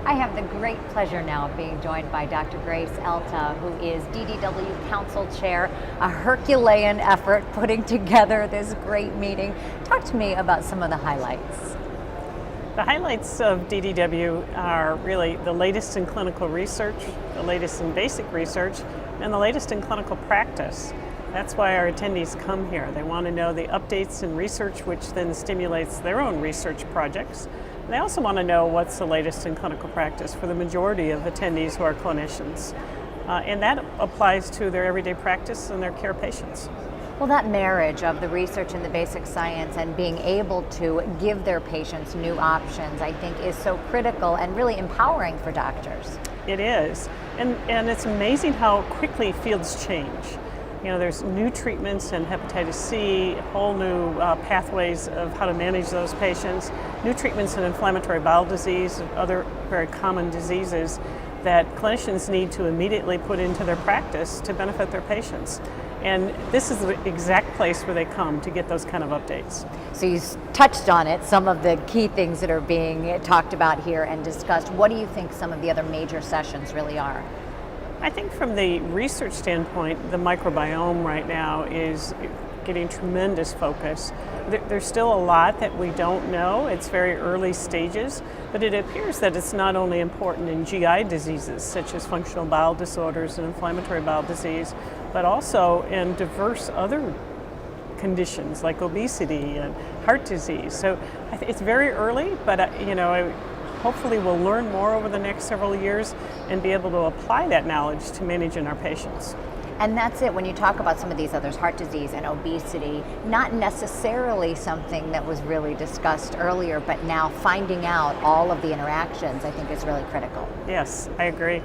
I have the great pleasure now of being joined by Dr. Grace Elta, who is DDW Council Chair, a Herculean effort putting together this great meeting. Talk to me about some of the highlights. The highlights of DDW are really the latest in clinical research, the latest in basic research, and the latest in clinical practice. That's why our attendees come here. They want to know the updates in research, which then stimulates their own research projects. And they also want to know what's the latest in clinical practice for the majority of attendees who are clinicians. And that applies to their everyday practice and their care patients. Well, that marriage of the research and the basic science and being able to give their patients new options, I think, is so critical and really empowering for doctors. It is. And it's amazing how quickly fields change. You know, there's new treatments in hepatitis C, whole new pathways of how to manage those patients, new treatments in inflammatory bowel disease, and other very common diseases that clinicians need to immediately put into their practice to benefit their patients. And this is the exact place where they come to get those kind of updates. So you touched on it, some of the key things that are being talked about here and discussed. What do you think some of the other major sessions really are? I think from the research standpoint, the microbiome right now is getting tremendous focus. There's still a lot that we don't know. It's very early stages, but it appears that it's not only important in GI diseases such as functional bowel disorders and inflammatory bowel disease, but also in diverse other conditions like obesity and heart disease. So it's very early, but hopefully we'll learn more over the next several years and be able to apply that knowledge to managing our patients. And that's it. When you talk about some of these others, heart disease and obesity, not necessarily something that was really discussed earlier, but now finding out all of the interactions, I think, is really critical. Yes, I agree.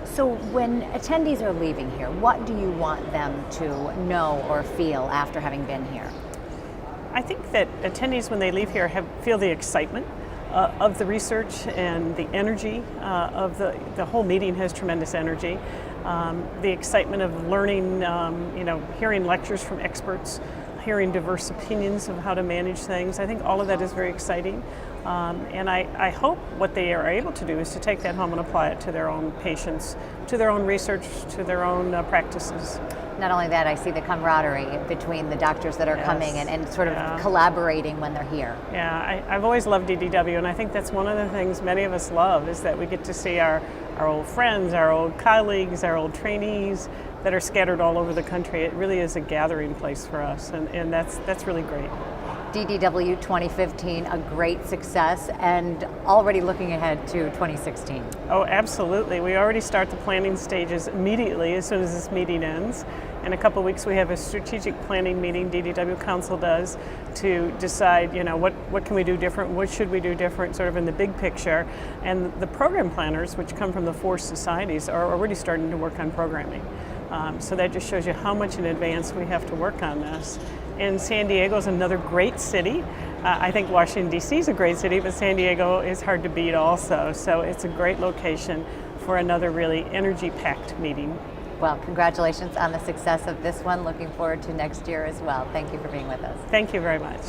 So when attendees are leaving here, what do you want them to know or feel after having been here? I think that attendees, when they leave here, feel the excitement of the research and the energy of the whole meeting has tremendous energy. The excitement of learning, hearing lectures from experts, hearing diverse opinions of how to manage things. I think all of that is very exciting. And I hope what they are able to do is to take that home and apply it to their own patients, to their own research, to their own practices. Not only that, I see the camaraderie between the doctors that are coming and sort of collaborating when they're here. Yeah, I've always loved DDW, and I think that's one of the things many of us love, is that we get to see our old friends, our old colleagues, our old trainees that are scattered all over the country. It really is a gathering place for us, and that's really great. DDW 2015, a great success, and already looking ahead to 2016. Oh, absolutely. We already start the planning stages immediately as soon as this meeting ends. In a couple of weeks, we have a strategic planning meeting, DDW Council does, to decide, what can we do different, what should we do different, sort of in the big picture. And the program planners, which come from the 4 societies, are already starting to work on programming. So that just shows you how much in advance we have to work on this. And San Diego is another great city. I think Washington, D.C. is a great city, but San Diego is hard to beat also. So it's a great location for another really energy-packed meeting. Well, congratulations on the success of this one. Looking forward to next year as well. Thank you for being with us. Thank you very much.